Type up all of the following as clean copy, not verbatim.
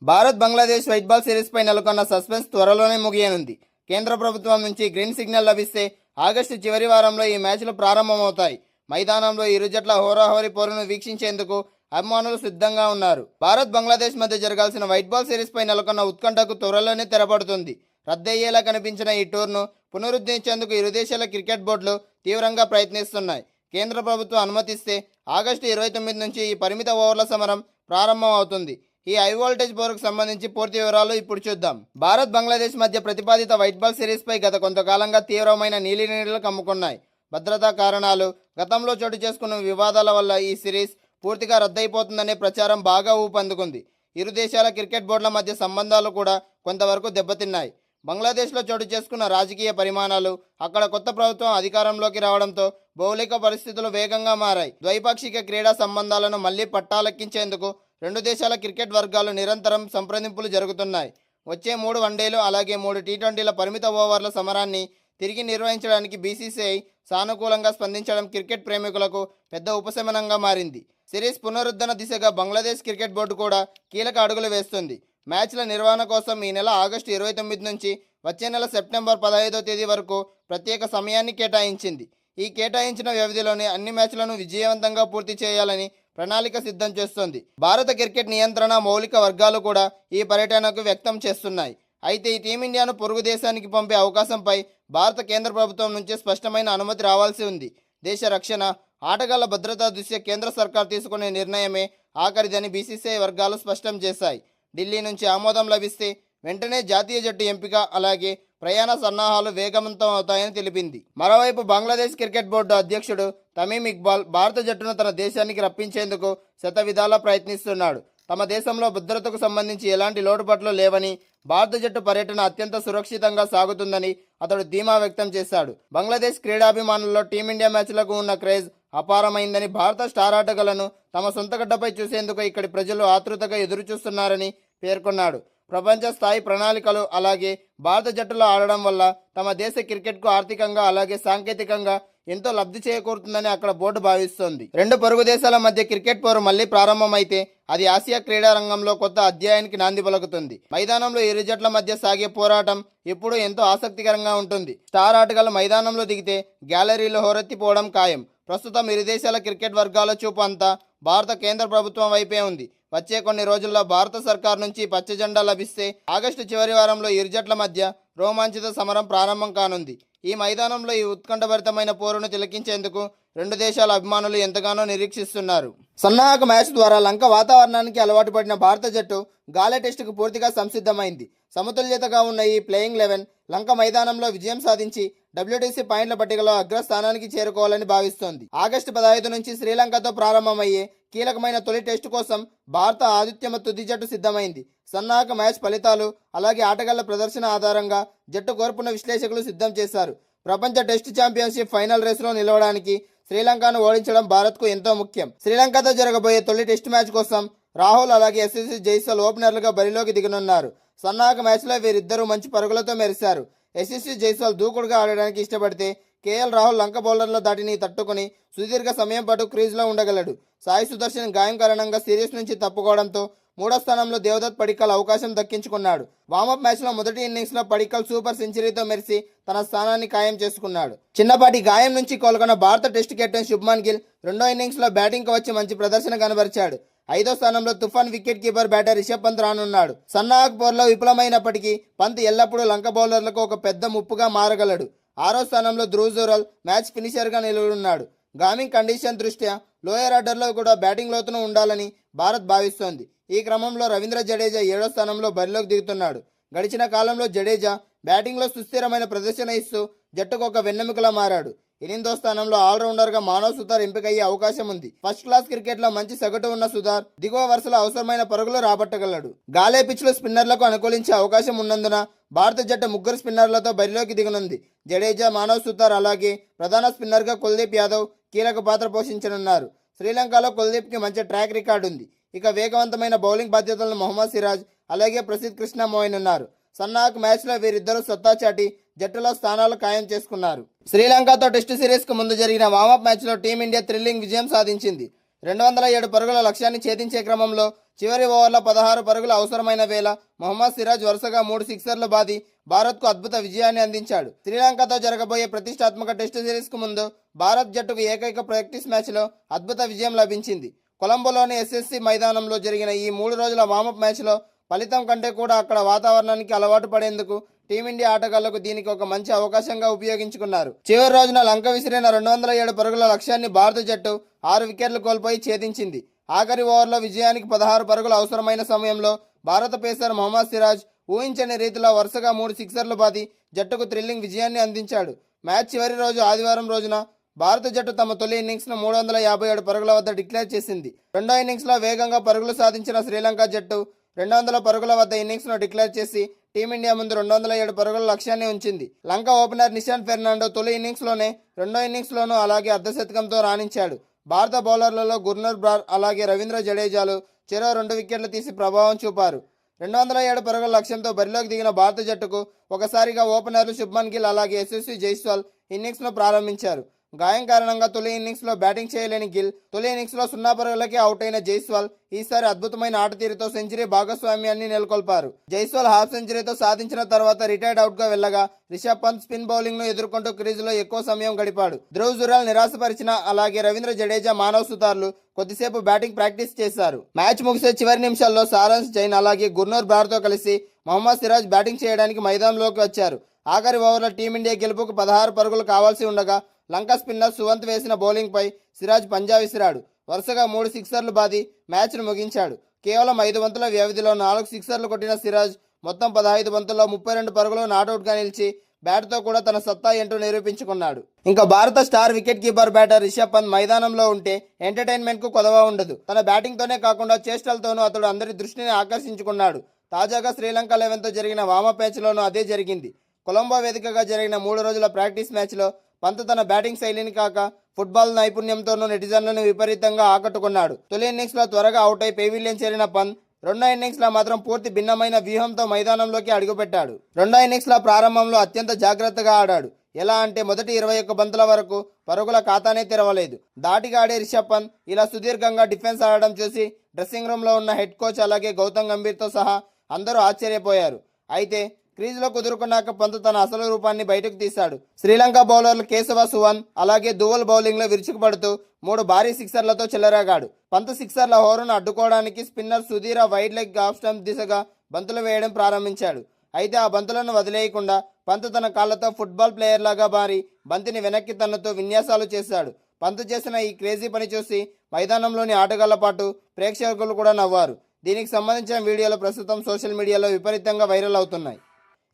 Bharat Bangladesh white ball సిరీస్పై నెలకొన్న suspense త్వరలోనే ముగియనుంది. కేంద్ర ప్రభుత్వం నుంచి గ్రీన్ సిగ్నల్ లభిస్తే ఆగస్టు చివరి వారంలో ఈ మ్యాచ్లు ప్రారంభమవుతాయి. మైదానంలో ఇరు జట్ల హోరాహోరీ పోరును వీక్షించేందుకు అభిమానులు సిద్ధంగా ఉన్నారు. భారత్ బంగ్లాదేశ్ మధ్య జరగాల్సిన వైట్ బాల్ సిరీస్పై నెలకొన్న ఉత్కంఠకు త్వరలోనే తెరపడుతుంది. రద్దయ్యేలా కనిపించిన ఈ టూర్ను పునరుద్ధరించేందుకు ఇరు దేశాల క్రికెట్ బోర్డులు తీవ్రంగా ప్రయత్నిస్తున్నాయి. కేంద్ర ప్రభుత్వం అనుమతిస్తే ఆగస్టు 29 నుంచి ఈ పరిమిత ఓవర్ల సమరం ప్రారంభం అవుతుంది. ఈ హై వోల్టేజ్ పోరుకు సంబంధించి పూర్తి వివరాలు ఇప్పుడు చూద్దాం. భారత్ బంగ్లాదేశ్ మధ్య ప్రతిపాదిత వైట్ బాల్ సిరీస్పై గత కొంతకాలంగా తీవ్రమైన నీలినీడలు కమ్ముకున్నాయి. భద్రతా కారణాలు, గతంలో చోటు చేసుకున్న వివాదాల వల్ల ఈ సిరీస్ పూర్తిగా రద్దయిపోతుందనే ప్రచారం బాగా ఊపందుకుంది. ఇరు దేశాల క్రికెట్ బోర్డుల మధ్య సంబంధాలు కూడా కొంతవరకు దెబ్బతిన్నాయి. బంగ్లాదేశ్లో చోటు చేసుకున్న రాజకీయ పరిమాణాలు, అక్కడ కొత్త ప్రభుత్వం అధికారంలోకి రావడంతో భౌగోళిక పరిస్థితులు వేగంగా మారాయి. ద్వైపాక్షిక క్రీడా సంబంధాలను మళ్లీ పట్టాలెక్కించేందుకు రెండు దేశాల క్రికెట్ వర్గాలు నిరంతరం సంప్రదింపులు జరుగుతున్నాయి. వచ్చే 3 వన్డేలు అలాగే 3 టీ20ల పరిమిత ఓవర్ల సమరాన్ని తిరిగి నిర్వహించడానికి బీసీసీఐ సానుకూలంగా స్పందించడం క్రికెట్ ప్రేమికులకు పెద్ద ఉపశమనంగా మారింది. సిరీస్ పునరుద్ధరణ దిశగా బంగ్లాదేశ్ క్రికెట్ బోర్డు కూడా కీలక అడుగులు వేస్తుంది. మ్యాచ్ల నిర్వహణ కోసం ఈ నెల ఆగస్టు 29 నుంచి వచ్చే నెల సెప్టెంబర్ 15వ తేదీ వరకు ప్రత్యేక సమయాన్ని కేటాయించింది. ఈ కేటాయించిన వ్యవధిలోనే అన్ని మ్యాచ్లను విజయవంతంగా పూర్తి చేయాలని ప్రణాళిక సిద్ధం చేస్తోంది. భారత క్రికెట్ నియంత్రణ మౌలిక వర్గాలు కూడా ఈ పర్యటనకు వ్యక్తం చేస్తున్నాయి. అయితే ఈ టీమిండియాను పొరుగు దేశానికి పంపే అవకాశంపై భారత కేంద్ర ప్రభుత్వం నుంచి స్పష్టమైన అనుమతి రావాల్సి ఉంది. దేశ రక్షణ, ఆటగాళ్ల భద్రతా దృష్ట్యా కేంద్ర సర్కార్ తీసుకునే నిర్ణయమే ఆఖరిదని బీసీసీఐ వర్గాలు స్పష్టం చేశాయి. ఢిల్లీ నుంచి ఆమోదం లభిస్తే వెంటనే జాతీయ జట్టు ఎంపిక అలాగే ప్రయాణ సన్నాహాలు వేగవంతం అవుతాయని తెలిపింది. మరోవైపు బంగ్లాదేశ్ క్రికెట్ బోర్డు అధ్యక్షుడు తమీమ్ ఇక్బాల్ భారత జట్టును తన దేశానికి రప్పించేందుకు శతవిధాలా ప్రయత్నిస్తున్నాడు. తమ దేశంలో భద్రతకు సంబంధించి ఎలాంటి లోటుపాట్లు లేవని, భారత జట్టు పర్యటన అత్యంత సురక్షితంగా సాగుతుందని అతడు ధీమా వ్యక్తం చేశాడు. బంగ్లాదేశ్ క్రీడాభిమానుల్లో టీమిండియా మ్యాచ్లకు ఉన్న క్రేజ్ అపారమైందని, భారత స్టార్ ఆటగాళ్లను తమ సొంత గడ్డపై చూసేందుకు ఇక్కడి ప్రజలు ఆతృతగా ఎదురుచూస్తున్నారని పేర్కొన్నాడు. ప్రపంచ స్థాయి ప్రణాళికలు అలాగే భారత జట్టులో ఆడడం వల్ల తమ దేశ క్రికెట్కు ఆర్థికంగా అలాగే సాంకేతికంగా ఎంతో లబ్ధి చేకూరుతుందని అక్కడ బోర్డు భావిస్తోంది. రెండు పొరుగు దేశాల మధ్య క్రికెట్ పోరు మళ్లీ ప్రారంభమైతే అది ఆసియా క్రీడా రంగంలో కొత్త అధ్యాయానికి నాంది పలుకుతుంది. మైదానంలో ఇరు జట్ల మధ్య సాగే పోరాటం ఎప్పుడూ ఎంతో ఆసక్తికరంగా ఉంటుంది. స్టార్ ఆటగాళ్లు మైదానంలో దిగితే గ్యాలరీలో హోరెత్తిపోవడం ఖాయం. ప్రస్తుతం ఇరు దేశాల క్రికెట్ వర్గాల చూపు అంతా భారత కేంద్ర ప్రభుత్వం వైపే ఉంది. వచ్చే కొన్ని రోజుల్లో భారత సర్కార్ నుంచి పచ్చ జెండా లభిస్తే ఆగస్టు చివరి వారంలో ఇరు జట్ల మధ్య రోమాంచిత సమరం ప్రారంభం కానుంది. ఈ మైదానంలో ఈ ఉత్కంఠభరితమైన పోరును తిలకించేందుకు రెండు దేశాల అభిమానులు ఎంతగానో నిరీక్షిస్తున్నారు. సన్నాహక మ్యాచ్ ద్వారా లంక వాతావరణానికి అలవాటు పడిన భారత జట్టు గాలే టెస్టుకు పూర్తిగా సంసిద్ధమైంది. సమతుల్యతగా ఉన్న ఈ ప్లేయింగ్ 11 లంక మైదానంలో విజయం సాధించి డబ్ల్యూటీసీ పాయింట్ల పట్టికలో అగ్రస్థానానికి చేరుకోవాలని భావిస్తోంది. ఆగస్టు 15 నుంచి శ్రీలంకతో ప్రారంభమయ్యే కీలకమైన తొలి టెస్టు కోసం భారత ఆతిథ్య తుది జట్టు సిద్ధమైంది. సన్నాహక మ్యాచ్ ఫలితాలు అలాగే ఆటగాళ్ల ప్రదర్శన ఆధారంగా జట్టు కోర్పున విశ్లేషకులు సిద్ధం చేశారు. ప్రపంచ టెస్ట్ ఛాంపియన్షిప్ ఫైనల్ రేసులో నిలవడానికి శ్రీలంకను ఓడించడం భారత్కు ఎంతో ముఖ్యం. శ్రీలంకతో జరగబోయే తొలి టెస్ట్ మ్యాచ్ కోసం రాహుల్ అలాగే ఎస్ఎస్సి జైస్వాల్ ఓపెనర్లుగా బరిలోకి దిగనున్నారు. సన్నాహక మ్యాచ్లో వీరిద్దరూ మంచి పరుగులతో మెరిశారు. ఎస్ఎస్సి జైస్వాల్ దూకుడుగా ఆడడానికి ఇష్టపడితే కేఎల్ రాహుల్ లంక బౌలర్ల దాటిని తట్టుకుని సుదీర్ఘ సమయం పాటు క్రీజ్లో ఉండగలడు. సాయి సుదర్శన్ గాయం కారణంగా సిరీస్ నుంచి తప్పుకోవడంతో 3వ స్థానంలో దేవదత్ పడిక్కల్ అవకాశం దక్కించుకున్నాడు. వామప్ మ్యాచ్లో మొదటి ఇన్నింగ్స్లో పడిక్కల్ సూపర్ సెంచరీతో మెరిసి తన స్థానాన్ని ఖాయం చేసుకున్నాడు. చిన్నపాటి గాయం నుంచి కోలుకున్న భారత టెస్ట్ కెప్టెన్ శుభ్మన్ గిల్ రెండో ఇన్నింగ్స్లో బ్యాటింగ్కు వచ్చి మంచి ప్రదర్శన కనబరిచాడు. 5వ స్థానంలో తుఫాన్ wicket keeper batter Rishabh Pant రానున్నాడు. సన్నాహక్ పోర్లో విఫలమైనప్పటికీ పంత్ ఎల్లప్పుడూ లంక బౌలర్లకు ఒక పెద్ద ముప్పుగా మారగలడు. 6వ స్థానంలో ధ్రువ్ జురాల్ మ్యాచ్ ఫినిషర్గా నిలవనున్నాడు. గామింగ్ కండిషన్ దృష్ట్యా లోయర్ ఆర్డర్లో కూడా బ్యాటింగ్ లోతును ఉండాలని భారత్ భావిస్తోంది. ఈ క్రమంలో రవీంద్ర జడేజా 7వ స్థానంలో బరిలోకి దిగుతున్నాడు. గడిచిన కాలంలో జడేజా బ్యాటింగ్లో సుస్థిరమైన ప్రదర్శన ఇస్తూ జట్టుకు ఒక వెన్నెముకలా మారాడు. 8వ స్థానంలో ఆల్రౌండర్గా మానవ్ సుతార్ ఎంపికయ్యే అవకాశం ఉంది. ఫస్ట్ క్లాస్ క్రికెట్లో మంచి సగటు ఉన్న సుతార్ దిగువ వరుసలో అవసరమైన పరుగులు రాబట్టగలడు. గాలే పిచ్లు స్పిన్నర్లకు అనుకూలించే అవకాశం ఉన్నందున భారత జట్టు 3 స్పిన్నర్లతో బరిలోకి దిగనుంది. జడేజా, మానవ్ సుతార్ అలాగే ప్రధాన స్పిన్నర్గా కుల్దీప్ యాదవ్ కీలక పాత్ర పోషించనున్నారు. శ్రీలంకలో కుల్దీప్కి మంచి ట్రాక్ రికార్డు ఉంది. ఇక వేగవంతమైన బౌలింగ్ బాధ్యతలను మొహమ్మద్ సిరాజ్ అలాగే ప్రసిద్ధ్ కృష్ణ మోయనున్నారు. సన్నాహక్ మ్యాచ్లో వీరిద్దరూ సత్తా చాటి జట్టులో స్థానాలు ఖాయం చేసుకున్నారు. శ్రీలంకతో టెస్టు సిరీస్కు ముందు జరిగిన వామప్ మ్యాచ్లో టీమిండియా థ్రిల్లింగ్ విజయం సాధించింది. 207 పరుగుల లక్ష్యాన్ని ఛేదించే క్రమంలో చివరి ఓవర్ల 16 పరుగులు అవసరమైన వేళ మొహమ్మద్ సిరాజ్ వరుసగా 3 సిక్సర్లు బాది భారత్కు అద్భుత విజయాన్ని అందించాడు. శ్రీలంకతో జరగబోయే ప్రతిష్టాత్మక టెస్టు సిరీస్కు ముందు భారత్ జట్టుకు ఏకైక ప్రాక్టీస్ మ్యాచ్లో అద్భుత విజయం లభించింది. కొలంబోలోని ఎస్ఎస్సి మైదానంలో జరిగిన ఈ 3 రోజుల వార్మప్ మ్యాచ్లో ఫలితం కంటే కూడా అక్కడ వాతావరణానికి అలవాటు పడేందుకు టీమిండియా ఆటగాళ్లకు దీనికి ఒక మంచి అవకాశంగా ఉపయోగించుకున్నారు. చివరి రోజున లంక విసిరిన 207 పరుగుల లక్ష్యాన్ని భారత జట్టు 6 వికెట్లు కోల్పోయి ఛేదించింది. ఆఖరి ఓవర్లో విజయానికి 16 పరుగులు అవసరమైన సమయంలో భారత పేసర్ మొహమ్మద్ సిరాజ్ ఊహించని రీతిలో వరుసగా 3 సిక్సర్లు బాది జట్టుకు థ్రిల్లింగ్ విజయాన్ని అందించాడు. మ్యాచ్ చివరి రోజు ఆదివారం రోజున భారత జట్టు తమ తొలి ఇన్నింగ్స్ను 357 పరుగుల వద్ద డిక్లేర్ చేసింది. రెండో ఇన్నింగ్స్లో వేగంగా పరుగులు సాధించిన శ్రీలంక జట్టు 200 పరుగుల వద్ద ఇన్నింగ్స్ను డిక్లేర్ చేసి టీమిండియా ముందు 207 పరుగుల లక్ష్యాన్ని ఉంచింది. లంక ఓపెనర్ నిషాంత్ ఫెర్నాండో తొలి ఇన్నింగ్స్లోనే రెండో ఇన్నింగ్స్లోనూ అలాగే అర్ధశతకంతో రాణించాడు. భారత బౌలర్లలో గుర్నూర్ బ్రార్ అలాగే రవీంద్ర జడేజాలు చెరో 2 వికెట్లు తీసి ప్రభావం చూపారు. 207 పరుగుల లక్ష్యంతో బరిలోకి దిగిన భారత జట్టుకు ఒకసారిగా ఓపెనర్లు శుభ్మన్ గిల్ అలాగే యశస్వి జైస్వాల్ ఇన్నింగ్స్ను ప్రారంభించారు. గాయం కారణంగా తొలి ఇన్నింగ్స్లో బ్యాటింగ్ చేయలేని గిల్ తొలి ఇన్నింగ్స్లో 0 పరుగులకే అవుట్ అయిన జైస్వాల్ ఈసారి అద్భుతమైన ఆట తీరుతో సెంచరీ భాగస్వామ్యాన్ని నెలకొల్పారు. జైస్వాల్ హాఫ్ సెంచరీతో సాధించిన తర్వాత రిటైర్డ్ అవుట్గా వెళ్లగా రిషబ్ పంత్ స్పిన్ బౌలింగ్ను ఎదుర్కొంటూ క్రీజులో ఎక్కువ సమయం గడిపాడు. ధ్రువ్ జురాల్ నిరాశపరిచిన అలాగే రవీంద్ర జడేజా మానవ్ సుతార్లు కొద్దిసేపు బ్యాటింగ్ ప్రాక్టీస్ చేశారు. మ్యాచ్ ముగిసే చివరి నిమిషాల్లో సారాంశ్ జైన్ అలాగే గుర్నూర్ బ్రార్తో కలిసి మొహమ్మద్ సిరాజ్ బ్యాటింగ్ చేయడానికి మైదానంలోకి వచ్చారు. ఆఖరి ఓవర్లో టీమిండియా గెలుపుకు 16 పరుగులు కావాల్సి ఉండగా లంక స్పిన్నర్ సువంత్ వేసిన బౌలింగ్పై సిరాజ్ పంజా విసిరాడు. వరుసగా 3 సిక్సర్లు బాది మ్యాచ్ను ముగించాడు. కేవలం 5 బంతుల వ్యవధిలో 4 సిక్సర్లు కొట్టిన సిరాజ్ మొత్తం 15 బంతుల్లో 32 పరుగులు నాటౌట్గా నిలిచి బ్యాట్తో కూడా తన సత్తా ఏంటో నిరూపించుకున్నాడు. ఇంకా భారత star wicket keeper batter Rishabh Pant మైదానంలో ఉంటే ఎంటర్టైన్మెంట్కు కొదవ ఉండదు. తన బ్యాటింగ్తోనే కాకుండా చేష్టలతోనూ అతడు అందరి దృష్టిని ఆకర్షించుకున్నాడు. తాజాగా శ్రీలంక 11తో జరిగిన వార్మప్ మ్యాచ్లోనూ అదే జరిగింది. కొలంబో వేదికగా జరిగిన 3 రోజుల ప్రాక్టీస్ మ్యాచ్లో పంత్ తన బ్యాటింగ్ శైలిని కాక ఫుట్బాల్ నైపుణ్యంతోనూ నెటిజన్లను విపరీతంగా ఆకట్టుకున్నాడు. తొలి ఇన్నింగ్స్లో త్వరగా అవుట్ అయి పెవిలియన్ చేరిన పంత్ రెండో ఇన్నింగ్స్లో మాత్రం పూర్తి భిన్నమైన వ్యూహంతో మైదానంలోకి అడుగుపెట్టాడు. రెండో ఇన్నింగ్స్లో ప్రారంభంలో అత్యంత జాగ్రత్తగా ఆడాడు. ఎలా అంటే మొదటి 21 బంతుల వరకు పరుగుల ఖాతానే తెరవలేదు. దాటిగా ఆడే రిషబ్ పంత్ ఇలా సుదీర్ఘంగా డిఫెన్స్ ఆడడం చూసి డ్రెస్సింగ్ రూమ్లో ఉన్న హెడ్ కోచ్ అలాగే గౌతమ్ గంభీర్తో సహా అందరూ ఆశ్చర్యపోయారు. అయితే క్రీజ్లో కుదురుకున్నాక పంత్ తన అసలు రూపాన్ని బయటకు తీశాడు. శ్రీలంక బౌలర్లు కేశవ సువన్ అలాగే దువల్ బౌలింగ్లో విరుచుకుపడుతూ 3 భారీ సిక్సర్లతో చెలరేగాడు. పంత్ సిక్సర్ల హోరును అడ్డుకోవడానికి spinner Sudheera wide leg off stump దిశగా బంతులు వేయడం ప్రారంభించాడు. అయితే ఆ బంతులను వదిలేయకుండా పంత్ తన కాళ్లతో ఫుట్బాల్ ప్లేయర్ లాగా మారి బంతిని వెనక్కి తన్నుతూ విన్యాసాలు చేశాడు. పంత్ చేసిన ఈ క్రేజీ పని చూసి మైదానంలోని ఆటగాళ్ల పాటు ప్రేక్షకులు కూడా నవ్వారు. దీనికి సంబంధించిన వీడియోలు ప్రస్తుతం సోషల్ మీడియాలో విపరీతంగా వైరల్ అవుతున్నాయి.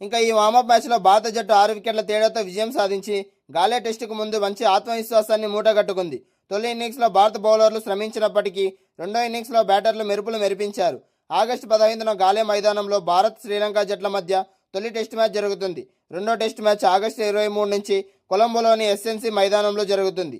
ఇంకా ఈ వార్మప్ మ్యాచ్లో భారత జట్టు 6 వికెట్ల తేడాతో విజయం సాధించి గాలే టెస్టుకు ముందు మంచి ఆత్మవిశ్వాసాన్ని మూటగట్టుకుంది. తొలి ఇన్నింగ్స్లో భారత బౌలర్లు శ్రమించినప్పటికీ రెండో ఇన్నింగ్స్లో బ్యాటర్లు మెరుపులు మెరిపించారు. ఆగస్టు 15న గాలే మైదానంలో భారత్ శ్రీలంక జట్ల మధ్య తొలి టెస్ట్ మ్యాచ్ జరుగుతుంది. రెండో టెస్ట్ మ్యాచ్ ఆగస్టు 23 నుంచి కొలంబోలోని ఎస్ఎన్సి మైదానంలో జరుగుతుంది.